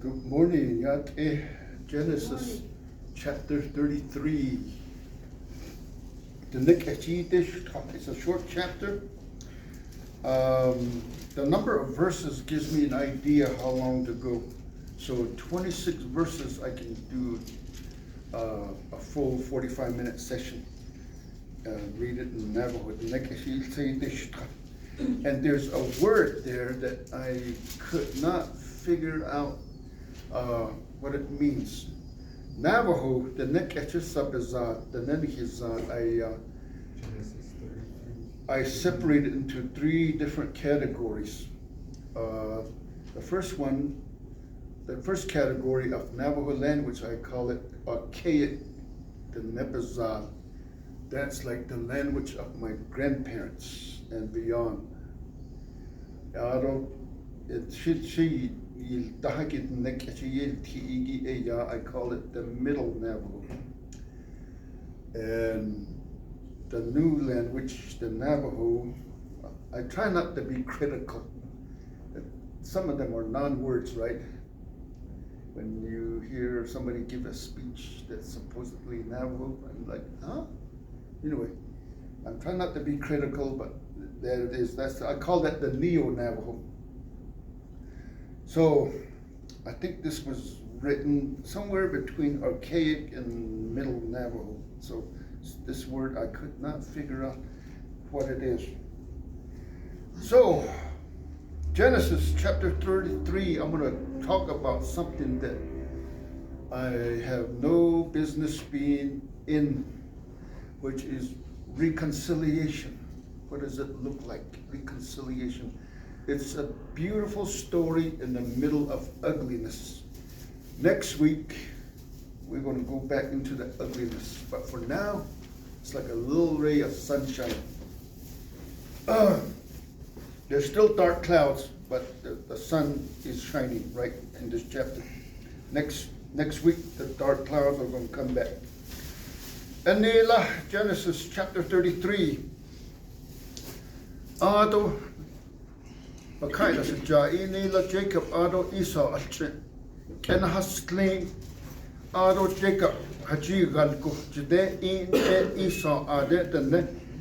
Good morning. Genesis chapter 33. It's a short chapter. The number of verses gives me an idea how long to go. So 26 verses, I can do a full 45-minute session. Read it in Navajo. And there's a word there that I could not figure out what it means. Navajo, the nekechesabazat, the nenihizat, I separate it into three different categories. The first category of Navajo language, I call it archaic, the Nepazat. That's like the language of my grandparents and beyond. I call it the middle Navajo. And the new language, the Navajo, I try not to be critical. Some of them are non-words, right? When you hear somebody give a speech that's supposedly Navajo, I'm like, huh? Anyway, I'm trying not to be critical, but there it is. I call that the Neo-Navajo. So I think this was written somewhere between archaic and middle Navajo. So this word, I could not figure out what it is. So Genesis chapter 33, I'm going to talk about something that I have no business being in, which is reconciliation. What does it look like? Reconciliation. It's a beautiful story in the middle of ugliness. Next week, we're going to go back into the ugliness. But for now, it's like a little ray of sunshine. There's still dark clouds, but the sun is shining right in this chapter. Next week, the dark clouds are going to come back. And Genesis chapter 33. Ado Bakaila Saja Inila Jacob Ado Esau Alchin Ken Hasklin Ado Jacob Haji Galko Jade in Esau Ade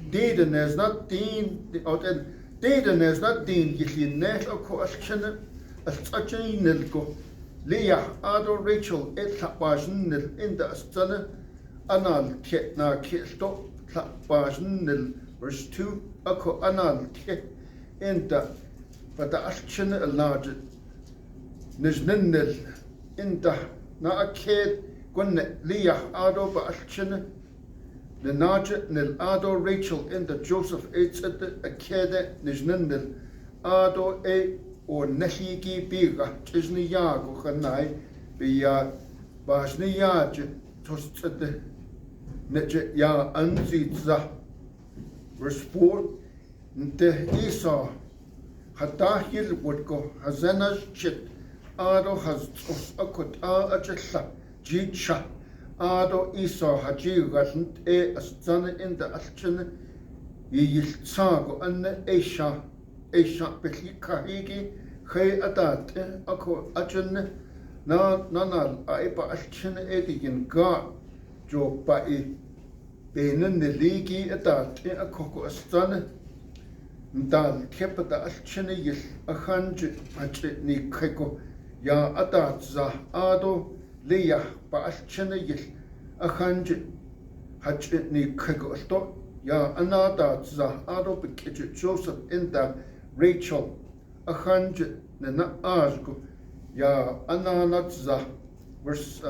Deden is not Dean Deden is not Dean Yisine Oko Alchin Alchin Nilko Leah Ado Rachel et Tapashin Nil in the Astana Anal Ketna Kisto Tapashin Nil verse 2 Ako Anal Ket in the but the action large Nijnil in the Naaked Gwen Leah Ado ba action the Naja Nil Ado Rachel in the Joseph Eitzed Akede Nijnil Ado E or Nehigi Biga Tisni Yago Hanai Bia Bashni Yaj Tosted Neje Ya Anzitza verse 4 the Esau Hadahil would go Hazanas Chit Ado has Akut Ajasa Jicha Ado Esau Haji wasn't a son in the Aschin Yilsago and Aisha Bekahigi Hay Adat Ako Ajin Nanal Aiba Aschin Edigin God Jo Bai Benin the Ligi Adat a Coco Astan Dal Kepata Alchinayil, a hundred Achitni Keko, Ya Adat Za Ado, Leah Ba Alchinayil, a hundred Hachitni Keko Sto, Ya Anadat Za Ado Bekitch Joseph in the Rachel, a hundred Nana Asgo, Ya Ananat Za, verse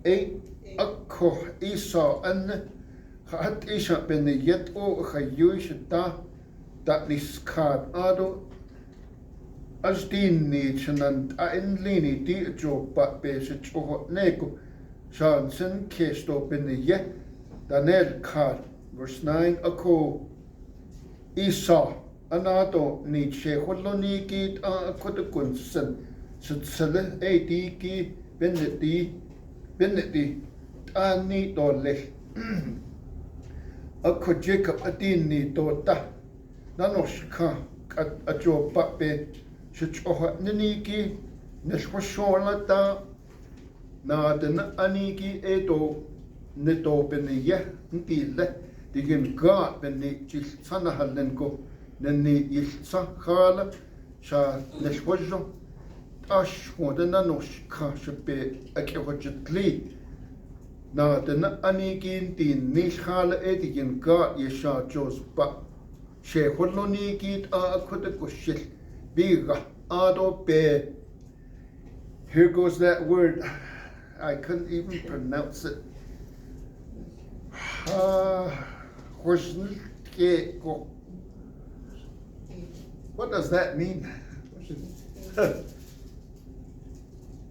8, Akko Esau and Hat Isha ben the yet o Hayush that this card Ado as Dean needs and in Lini di job but basic or Nego Shanson Kesto ben the yet Danel card verse 9 Ako Esau Anado need Sheholoni git a Kotakunson should sell a diki Benedi Ani Dole. Ako Jacob Adini Dota Nanoshka a job but be Shchoha Niniki, Neshwashorlata, Naden Aniki Edo, Neto Benia, Ntile, Digin God Beni Sanahalenko, Neni Yilsa Sha Neshwajo, Ash Wadananos Kashape, Akewajatli. Na den anigin din nishale edigin ga yesha jos ba she hodloni git a kude kushil biga ado be. Here goes that word. I couldn't even pronounce it. What does that mean?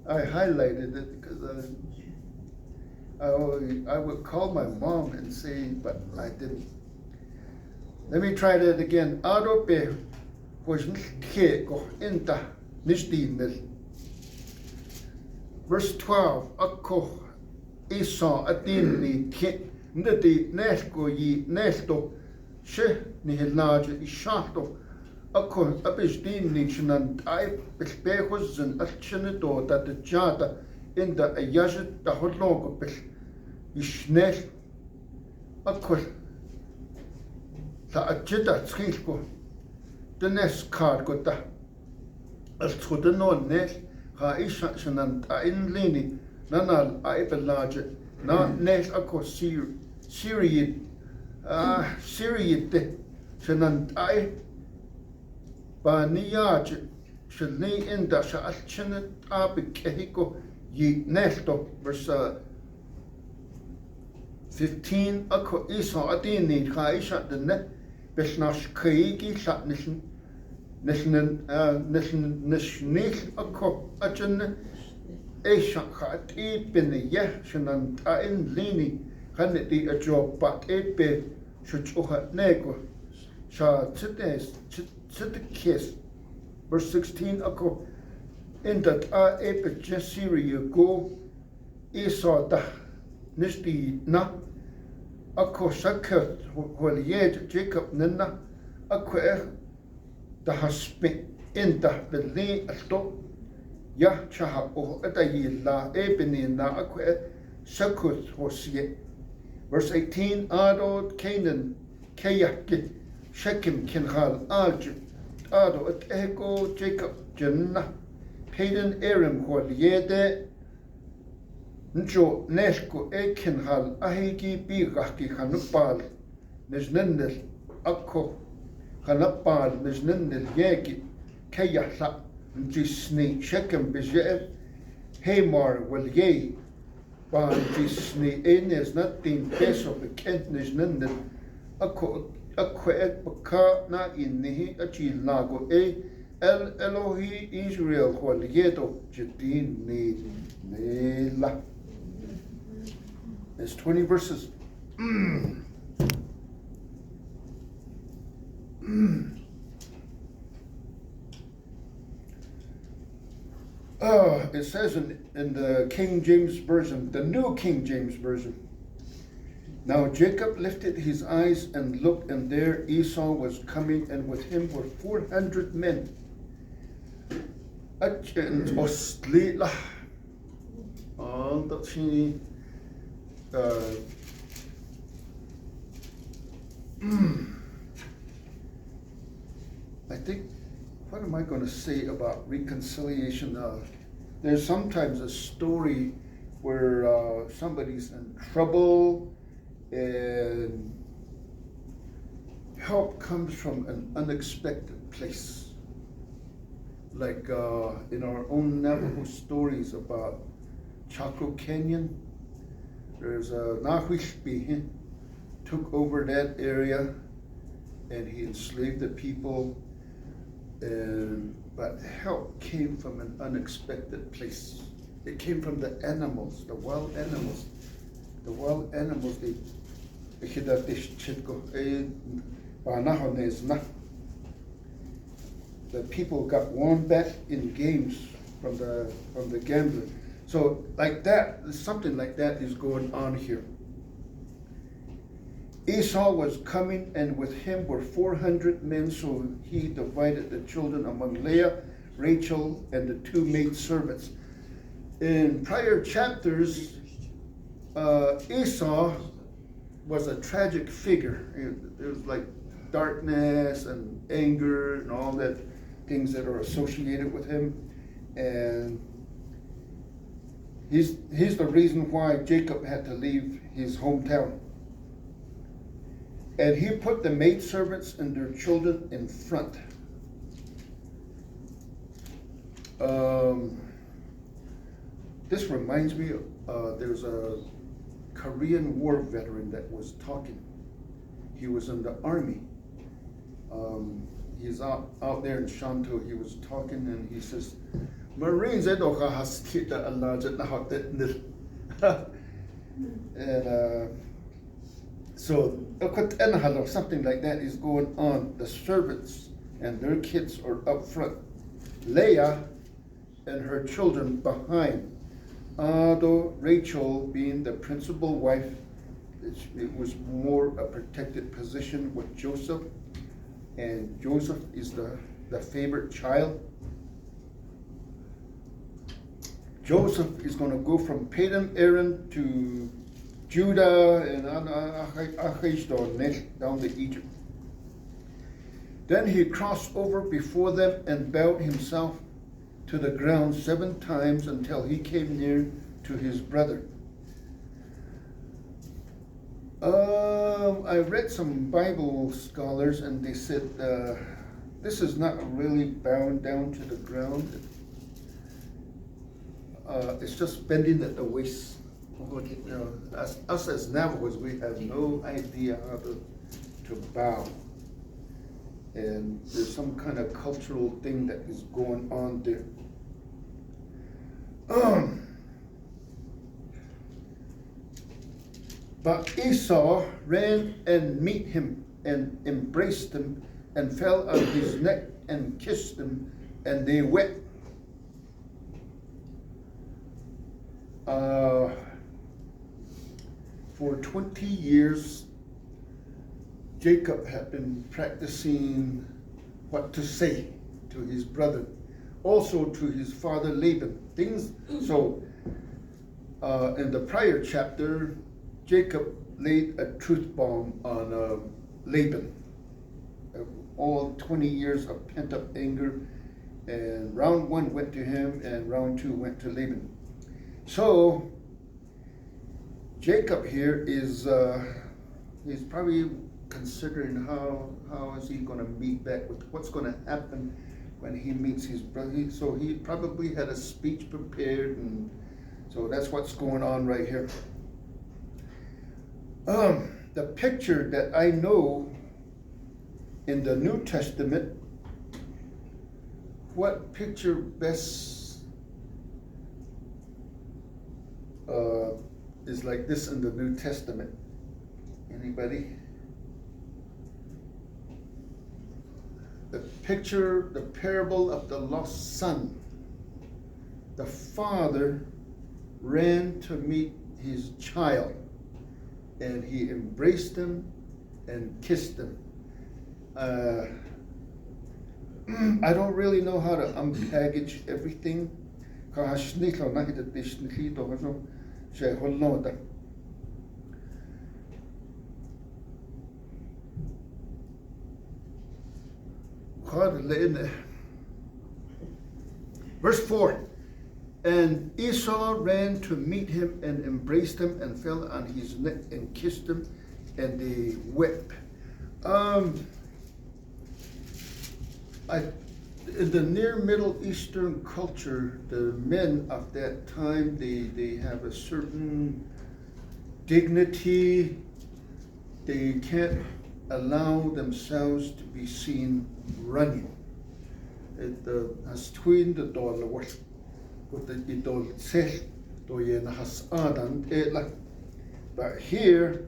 I highlighted it because I would call my mom and say, but I didn't. Let me try that again. Adobe was keko inta nishdinel. Verse 12. Akko Esau adinni ke ndedi nesko yi nesto she nihilaje ishato. Akko abishdinni shinan ai bespehozzen alchinido that the jada in the ayajit the hodlogo bish. Ishnel akol la ajita trilko the nes card got da as to the no nes ha isha shanan in lini nanal I belaje na nes akos Syrian de shanan I baniyaj shalni in da shaalchin abikehiko ye nesto verse 15 Akko Esau adini Kaisha the net Beshnash Kaigi Shat Nishan Akko Ajan Esha Kati bin Yeh Shanan Tain Lini Haniti a job but Ebe Shuchuha Nego Sha Tites Titikis verse 16 Akko in that Ebe Jessiri go Esau da Nishdi na Akko Shakat Walied Jacob Nina Akko the husband in the Beli Asto Ya Chaha O Adayi La Ebeni na Akko Shakut Hosie. Verse 18 Ado Canaan Kayaki Shekim Kinhal Alj Ado at Ego Jacob Jenna Payden Erim Waliede Njo Neshko Ekinhal Ahigi Bigaki Hanupal Nisnindel Akko Hanapal Nisnindel Yegi Kayahla Njisni Shekem Bijer Hamar Wel Ye Ban Jisni Enes Natin Peso Bekent Nisnindel Akko Et Baka Na Innihi Achil Nago El Elohi Israel Wal Yedo Jedin Nela. There's 20 verses. It says in the King James Version, the New King James Version. Now Jacob lifted his eyes and looked, and there Esau was coming, and with him were 400 men. I think, what am I going to say about reconciliation? There's sometimes a story where somebody's in trouble and help comes from an unexpected place. Like in our own Navajo stories about Chaco Canyon, there's a Nahuishbi took over that area and he enslaved the people, but help came from an unexpected place. It came from the animals, the wild animals. The wild animals, the people got won back in games from the gambler. So like that, something like that is going on here. Esau was coming, and with him were 400 men, so he divided the children among Leah, Rachel, and the two maidservants. In prior chapters, Esau was a tragic figure. There was like darkness and anger and all that things that are associated with him. And he's the reason why Jacob had to leave his hometown. And he put the maidservants and their children in front. This reminds me, there's a Korean War veteran that was talking. He was in the army. He's out there in Shanto. He was talking and he says, Marines, and so something like that is going on. The servants and their kids are up front. Leah and her children behind. Although Rachel being the principal wife, it was more a protected position with Joseph. And Joseph is the favorite child. Joseph is going to go from Padan Aram to Judah and down to Egypt. Then he crossed over before them and bowed himself to the ground 7 times until he came near to his brother. I read some Bible scholars and they said this is not really bowing down to the ground. It's just bending at the waist. Us as Navajos, we have no idea how to bow. And there's some kind of cultural thing that is going on there. But Esau ran and met him and embraced him and fell on his neck and kissed him, and they wept. For 20 years, Jacob had been practicing what to say to his brother, also to his father Laban. So in the prior chapter, Jacob laid a truth bomb on Laban. All 20 years of pent-up anger, and round 1 went to him, and round 2 went to Laban. So Jacob here is he's probably considering how is he going to meet back with what's going to happen when he meets his brother. So he probably had a speech prepared, and so that's what's going on right here. The picture that I know in the New Testament, what picture best is like this in the New Testament? Anybody? The picture, the parable of the lost son. The father ran to meet his child, and he embraced him and kissed him. I don't really know how to unpackage everything. Verse 4. And Esau ran to meet him and embraced him and fell on his neck and kissed him, and they wept. In the near Middle Eastern culture, the men of that time, they have a certain dignity. They can't allow themselves to be seen running. It has twin the dollar with the idol set to yen has adan. But here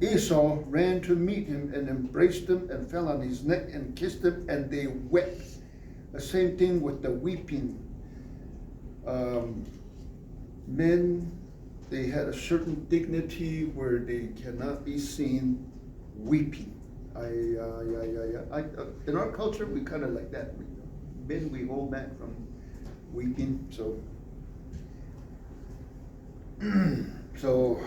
Esau ran to meet him and embraced him and fell on his neck and kissed him, and they wept. The same thing with the weeping. Men, they had a certain dignity where they cannot be seen weeping. In our culture, we kind of like that. been we all back from weeping, so so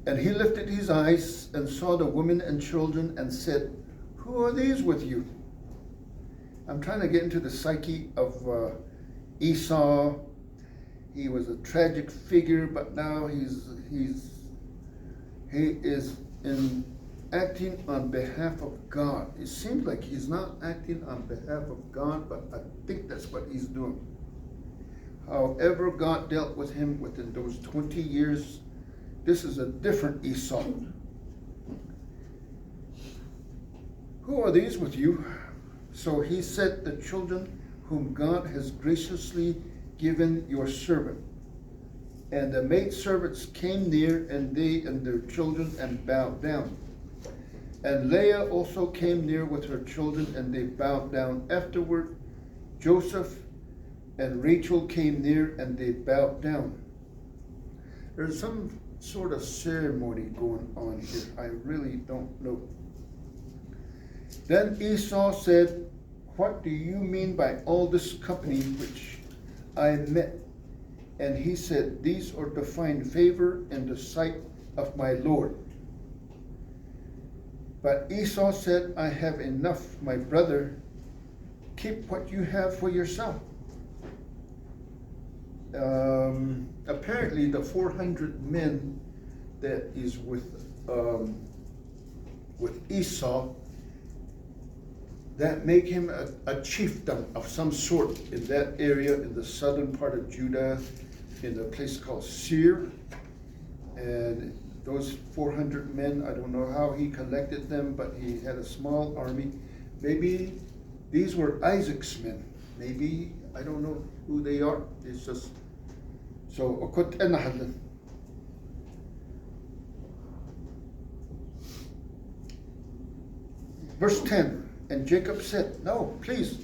and he lifted his eyes and saw the women and children and said, "Who are these with you?" I'm trying to get into the psyche of Esau. He was a tragic figure, but now he is acting on behalf of God. It seems like he's not acting on behalf of God, but I think that's what he's doing. However, God dealt with him within those 20 years. This is a different Esau. Who are these with you? So he said, the children whom God has graciously given your servant. And the maidservants came near, and they and their children, and bowed down. And Leah also came near with her children, and they bowed down. Afterward, Joseph and Rachel came near, and they bowed down. There's some sort of ceremony going on here. I really don't know. Then Esau said, "What do you mean by all this company which I met?" And he said, "These are to find favor in the sight of my Lord." But Esau said, "I have enough, my brother. Keep what you have for yourself." Apparently the 400 men that is with Esau, that make him a chieftain of some sort in that area in the southern part of Judah, in a place called Seir. And those 400 men, I don't know how he collected them, but he had a small army. Maybe these were Isaac's men. Maybe, I don't know who they are. It's just, so, verse 10, and Jacob said, "No, please,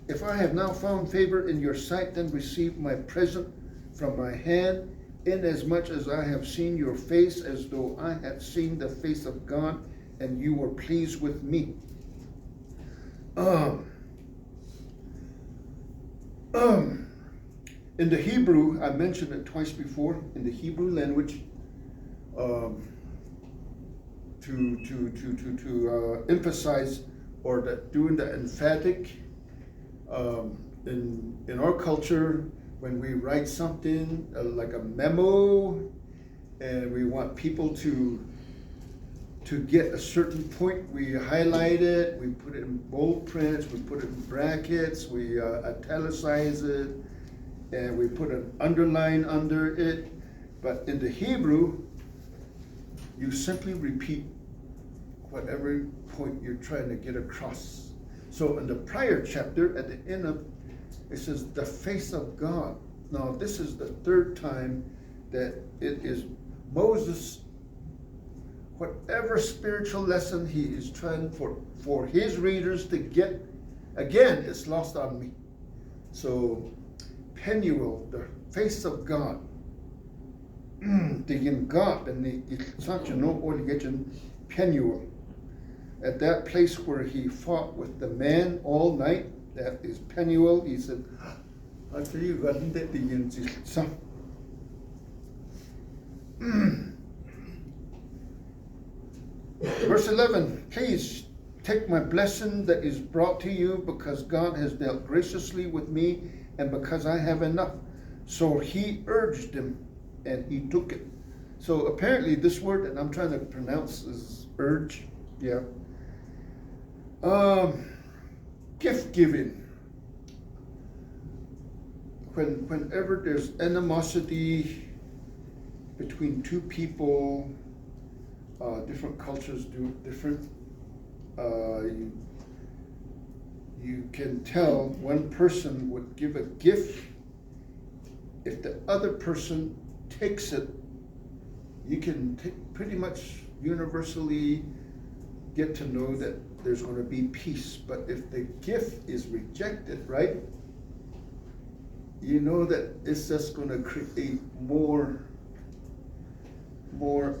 if I have now found favor in your sight, then receive my present from my hand, inasmuch as I have seen your face as though I had seen the face of God, and you were pleased with me." In the Hebrew, I mentioned it twice before, in the Hebrew language, to emphasize, or that doing the emphatic, in our culture, when we write something like a memo, and we want people to get a certain point, we highlight it, we put it in bold prints, we put it in brackets, we italicize it, and we put an underline under it. But in the Hebrew, you simply repeat whatever point you're trying to get across. So in the prior chapter, at the end of it says, "the face of God." Now this is the third time that it is Moses, whatever spiritual lesson he is trying for his readers to get, again, it's lost on me. So Penuel, the face of God. Tingin God, and it's not Penuel. At that place where he fought with the man all night, that is Penuel. He said, "I tell you, God, Verse 11, "Please take my blessing that is brought to you, because God has dealt graciously with me, and because I have enough." So he urged him, and he took it. So apparently this word that I'm trying to pronounce is urge. Yeah. Gift giving. Whenever there's animosity between two people, different cultures do different. You can tell one person would give a gift. If the other person takes it, you can pretty much universally get to know that there's going to be peace. But if the gift is rejected, right, you know that it's just going to create more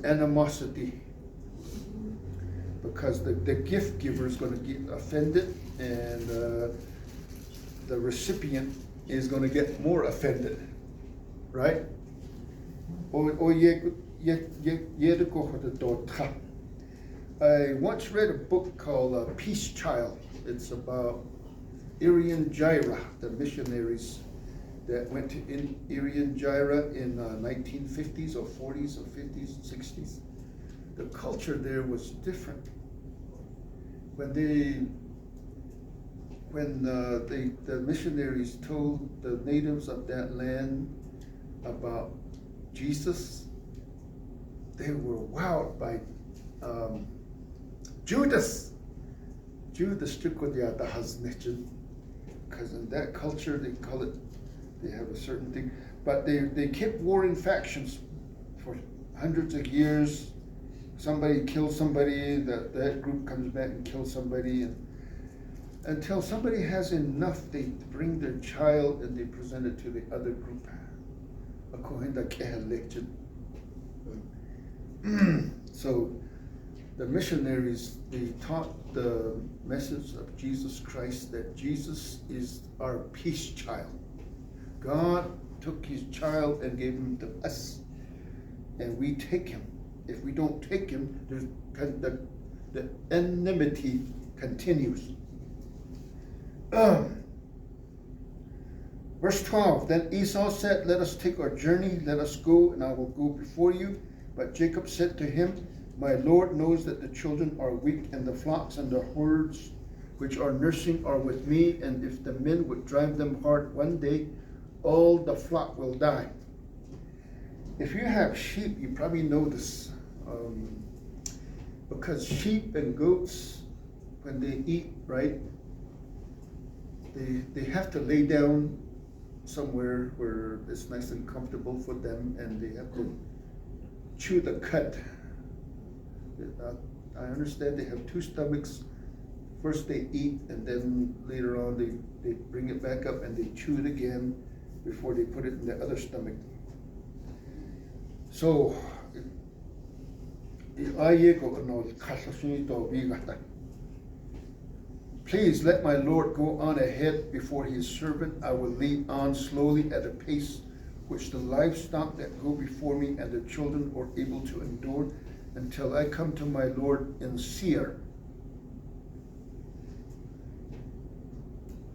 animosity. because the gift giver is going to get offended, and the recipient is going to get more offended, right? I once read a book called Peace Child. It's about Irian Jaya, the missionaries that went to Irian Jaya in 1950s or 40s or 50s, 60s. The culture there was different. When the missionaries told the natives of that land about Jesus, they were wowed by Judas. Judas Hódeeyáadaa has mentioned, because in that culture they call it, they have a certain thing, but they kept warring factions for hundreds of years. Somebody kills somebody, that group comes back and kills somebody, and until somebody has enough, they bring their child and they present it to the other group. So the missionaries, they taught the message of Jesus Christ, that Jesus is our peace child. God took his child and gave him to us, and we take him. If we don't take him, the enmity continues. Verse 12, then Esau said, let us take our journey, let us go, and I will go before you. But Jacob said to him, my Lord knows that the children are weak, and the flocks and the herds which are nursing are with me, and if the men would drive them hard one day, all the flock will die. If you have sheep, you probably know this, because sheep and goats, when they eat, right, they have to lay down somewhere where it's nice and comfortable for them, and they have to chew the cud. I understand they have two stomachs. First they eat, and then later on they bring it back up and they chew it again before they put it in the other stomach. So please let my Lord go on ahead before his servant. I will lead on slowly at a pace which the livestock that go before me and the children are able to endure, until I come to my Lord in Seir.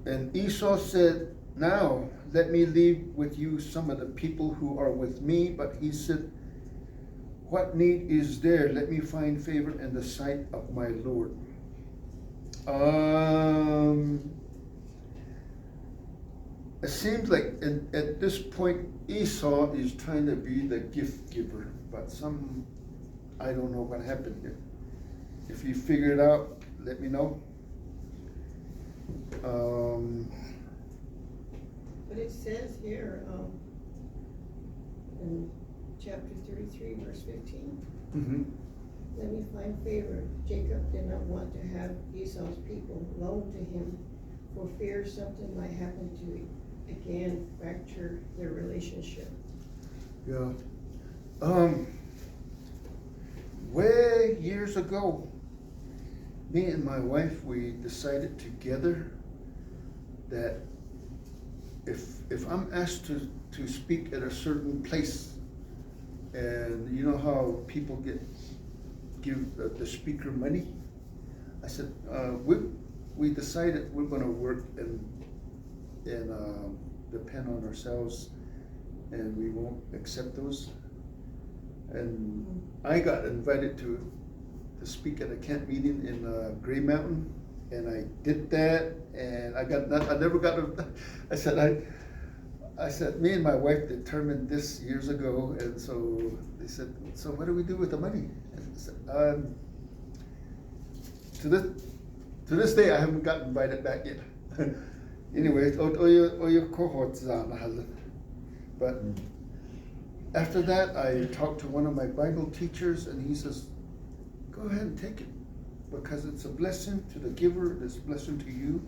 And Esau said, now let me leave with you some of the people who are with me. But he said, what need is there? Let me find favor in the sight of my Lord. It seems like at this point Esau is trying to be the gift giver, but I don't know what happened here. If you figure it out, let me know. But it says here in chapter 33, verse 15, let me find favor. Jacob did not want to have Esau's people loan to him for fear something might happen to again fracture their relationship. Yeah. Way years ago, me and my wife, we decided together that if I'm asked to speak at a certain place, and you know how people give the speaker money, I said we decided we're going to work and depend on ourselves, and we won't accept those. And I got invited to speak at a camp meeting in Gray Mountain, and I did that, and I never got I said, me and my wife determined this years ago, and so they said, so what do we do with the money? And I said, to this day, I haven't gotten invited back yet. Anyway, all your cohorts are. But after that, I talked to one of my Bible teachers, and he says, go ahead and take it, because it's a blessing to the giver, it's a blessing to you.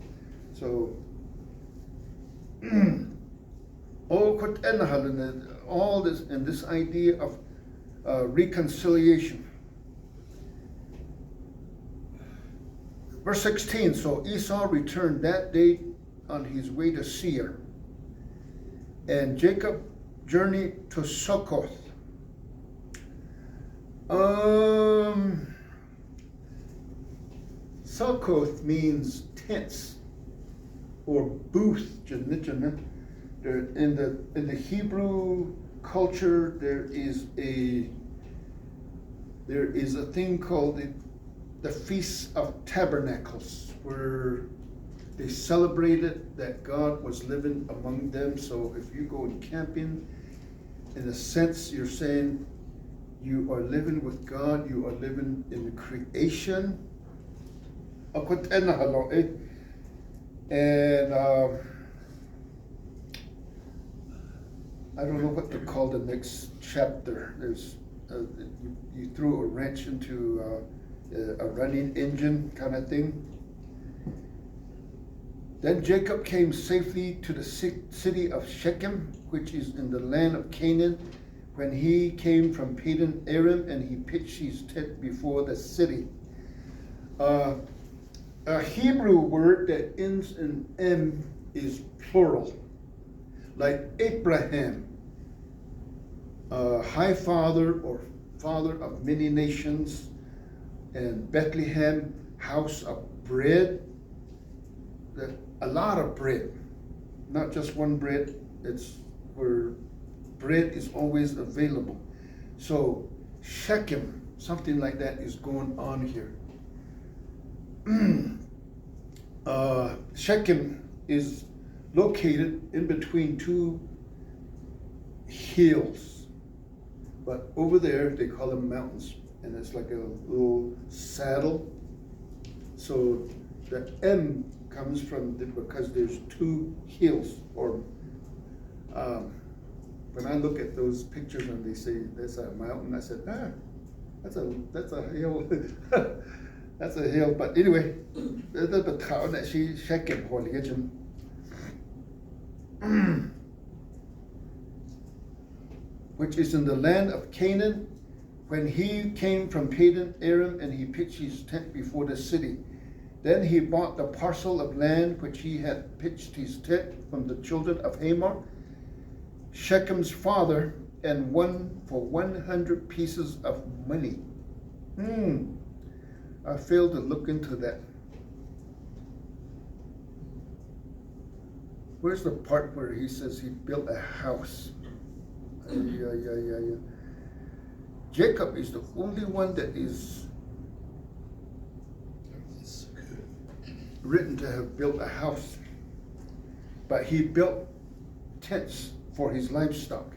So, all this and this idea of reconciliation. Verse 16, so Esau returned that day on his way to Seir, and Jacob journeyed to Succoth. Succoth means tents or booth. In the Hebrew culture, there is a thing called the Feast of Tabernacles, where they celebrated that God was living among them. So if you go camping, in a sense, you're saying you are living with God, you are living in creation. And I don't know what to call the next chapter. There's you threw a wrench into a running engine kind of thing. Then Jacob came safely to the city of Shechem, which is in the land of Canaan, when he came from Padan Aram, and he pitched his tent before the city. A Hebrew word that ends in M is plural, like Abraham, high father or father of many nations, and Bethlehem, house of bread. A lot of bread, not just one bread. It's where bread is always available. So Shechem, something like that is going on here. Shechem is located in between two hills, but over there they call them mountains, and it's like a little saddle. So the M comes from because there's two hills, or when I look at those pictures and they say that's a mountain, I said, that's a hill. That's a hill. But anyway, the town that she Shechem religion. Which is in the land of Canaan, when he came from Padan Aram, and he pitched his tent before the city. Then he bought the parcel of land which he had pitched his tent from the children of Hamor, Shechem's father, and won for 100 pieces of money. I failed to look into that. Where's the part where he says he built a house? Yeah. Jacob is the only one that is written to have built a house, but he built tents for his livestock.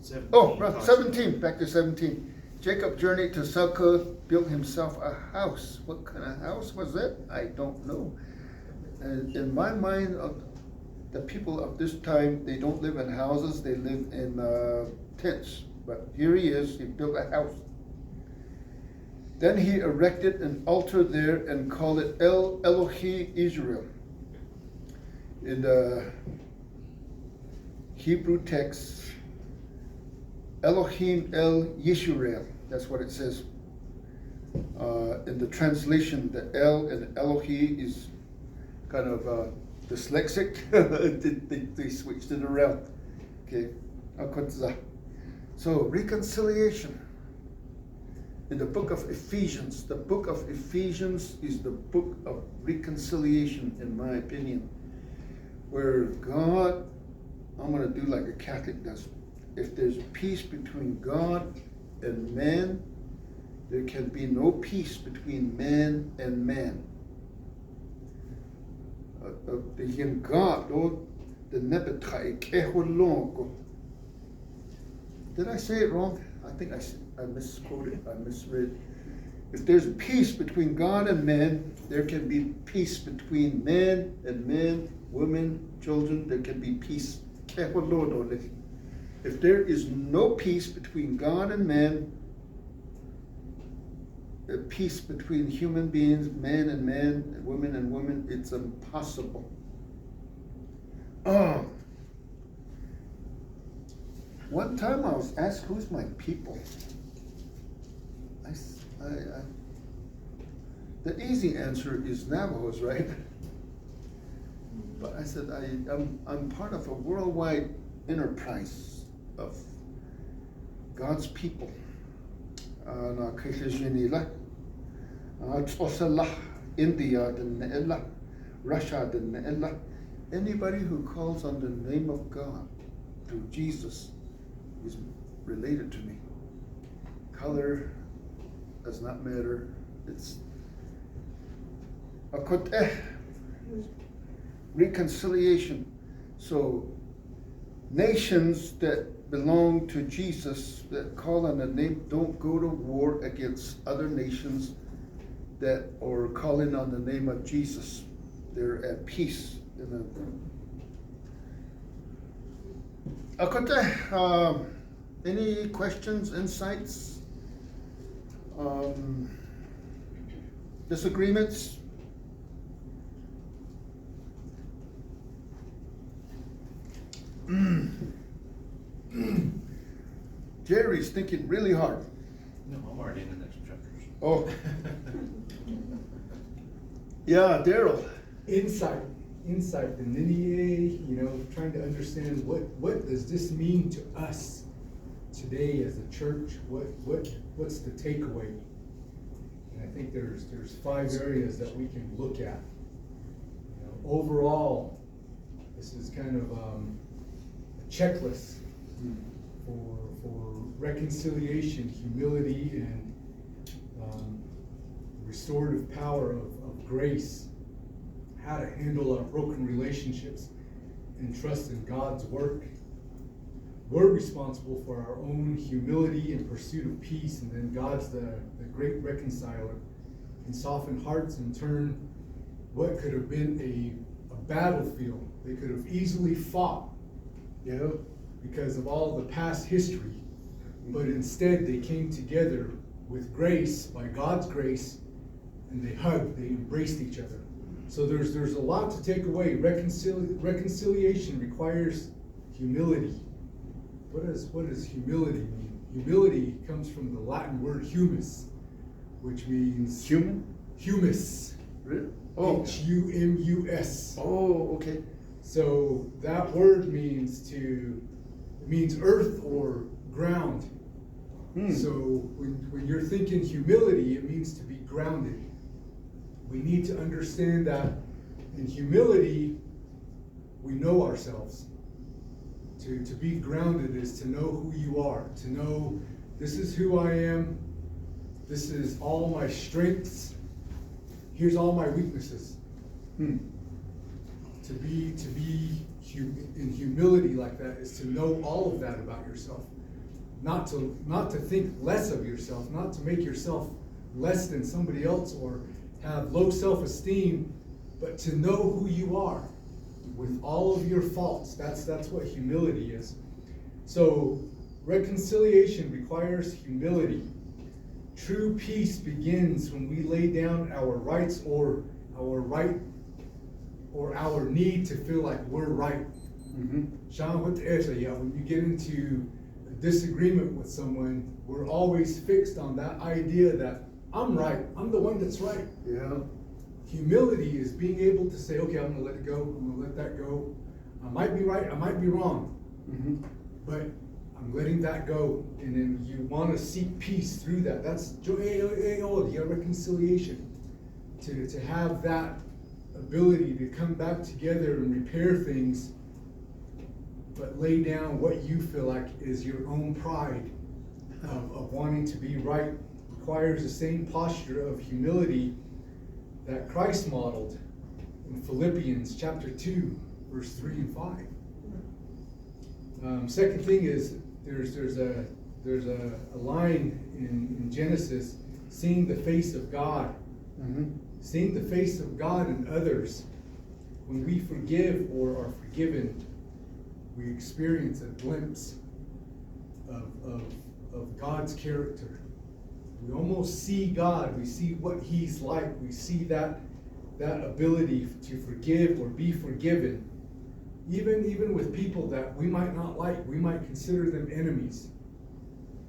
17, back to 17. Jacob journeyed to Succoth, built himself a house. What kind of house was that? I don't know. And in my mind, the people of this time, they don't live in houses, they live in tents. But here he is, he built a house. Then he erected an altar there and called it El Elohi Israel. In the Hebrew text, Elohim El Yisrael, that's what it says. In the translation, the El and Elohi is kind of dyslexic. they switched it around. Okay. So reconciliation. In the book of Ephesians, the book of Ephesians is the book of reconciliation, in my opinion, where God, I'm going to do like a Catholic does. If there's peace between God and man, there can be no peace between man and man. Did I say it wrong? I think I misquoted, I misread. If there's peace between God and man, there can be peace between man and man, women, children, there can be peace. If there is no peace between God and man, peace between human beings, man and man, women and women, it's impossible. One time I was asked, who's my people? The easy answer is Navajos, right? But I said, I'm part of a worldwide enterprise of God's people. India, Russia, anybody who calls on the name of God through Jesus is related to me. Color does not matter. It's reconciliation. So nations that belong to Jesus, that call on the name, don't go to war against other nations that are calling on the name of Jesus. They're at peace. Any questions, insights, disagreements? Jerry's thinking really hard. No, I'm already in the next chapter. Oh. Yeah, Daryl. Insight, the Niniye, trying to understand what does this mean to us today as a church? What's the takeaway? And I think there's 5 areas that we can look at. Overall, this is kind of a checklist for reconciliation, humility, and restorative power of grace, how to handle our broken relationships and trust in God's work. We're responsible for our own humility and pursuit of peace, and then God's the great reconciler, can soften hearts and turn what could have been a battlefield. They could have easily fought, because of all the past history, but instead they came together with grace, by God's grace, and they hugged, they embraced each other. So there's a lot to take away. Reconciliation requires humility. What does humility mean? Humility comes from the Latin word humus, which means Human? humus. Really? Oh. Humus. Oh, okay. So that word means earth or ground. So when you're thinking humility, it means to be grounded. We need to understand that in humility, we know ourselves. To be grounded is to know who you are, to know this is who I am, this is all my strengths, here's all my weaknesses. To be in humility like that is to know all of that about yourself. Not to think less of yourself, not to make yourself less than somebody else or have low self-esteem, but to know who you are with all of your faults. That's what humility is. So reconciliation requires humility. True peace begins when we lay down our rights or our need to feel like we're right. Sean, when you get into a disagreement with someone, we're always fixed on that idea that I'm right, I'm the one that's right. Yeah. Humility is being able to say, okay, I'm gonna let it go, I'm gonna let that go. I might be right, I might be wrong, but I'm letting that go. And then you want to seek peace through that. That's reconciliation. To have that ability to come back together and repair things, but lay down what you feel like is your own pride of wanting to be right, requires the same posture of humility that Christ modeled in Philippians chapter 2, verse 3 and 5. Second thing is there's a line in Genesis, seeing the face of God. Seeing the face of God in others. When we forgive or are forgiven, we experience a glimpse of God's character. We almost see God. We see what He's like. We see that ability to forgive or be forgiven. Even with people that we might not like, we might consider them enemies.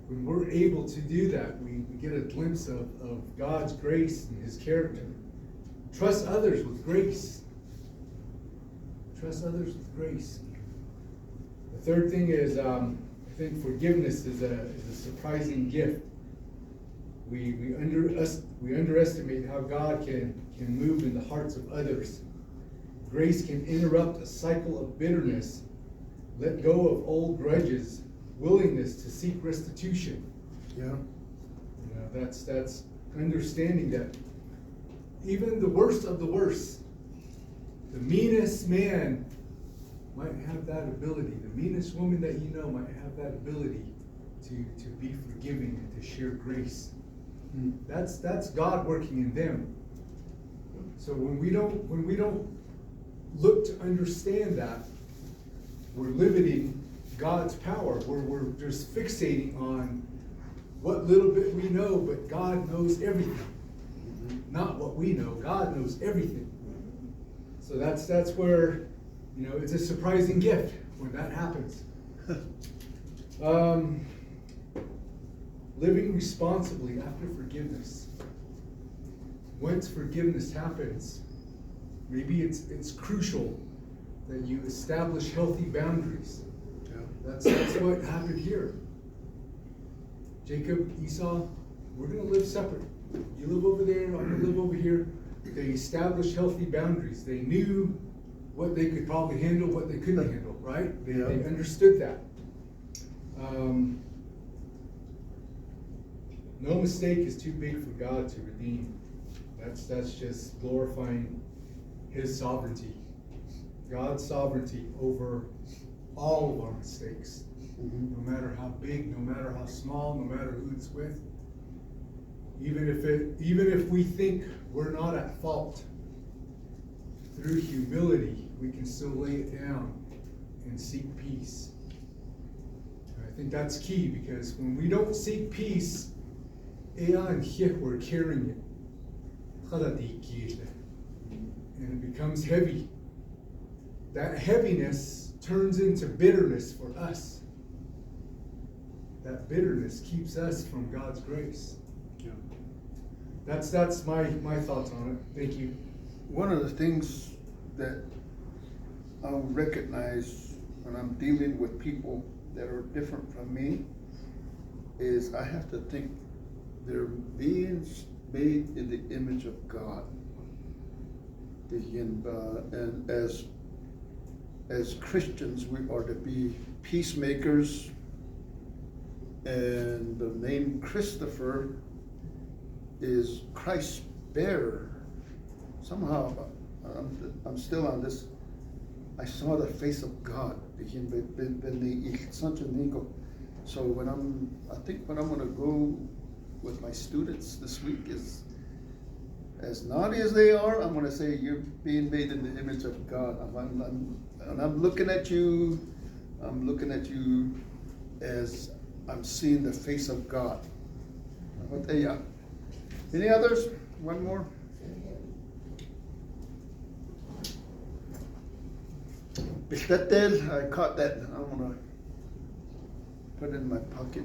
when we're able to do that, we get a glimpse of God's grace and His character. Trust others with grace. Trust others with grace. The third thing is, I think forgiveness is a surprising gift. We underestimate how God can move in the hearts of others. Grace can interrupt a cycle of bitterness, let go of old grudges, willingness to seek restitution. Yeah. You know, that's understanding that even the worst of the worst, the meanest man might have that ability. The meanest woman that you know might have that ability to be forgiving and to share grace. That's God working in them. So when we don't look to understand that, we're limiting God's power. We're just fixating on what little bit we know, but God knows everything. Not what we know. God knows everything. So that's where, you know, it's a surprising gift when that happens. Living responsibly after forgiveness. Once forgiveness happens, maybe it's crucial that you establish healthy boundaries. Yeah. That's what happened here. Jacob, Esau, we're going to live separate. You live over there, I'm going to live over here. They established healthy boundaries. They knew what they could probably handle, what they couldn't handle, right? They understood that. No mistake is too big for God to redeem. That's just glorifying His sovereignty. God's sovereignty over all of our mistakes. No matter how big, no matter how small, no matter who it's with. Even if we think we're not at fault, through humility, we can still lay it down and seek peace. And I think that's key, because when we don't seek peace, we're carrying it. And it becomes heavy. That heaviness turns into bitterness for us. That bitterness keeps us from God's grace. Yeah. That's my thoughts on it. Thank you. One of the things that I'll recognize when I'm dealing with people that are different from me is I have to think they're being made in the image of God. And as Christians, we are to be peacemakers. And the name Christopher is Christ's bearer. Somehow, I'm still on this. I saw the face of God. So I think when I'm going to go with my students this week is, as naughty as they are, I'm going to say, you're being made in the image of God. And I'm looking at you. I'm looking at you as I'm seeing the face of God. Hódeeyáadaa. Any others? One more. I caught that. I'm gonna put it in my pocket.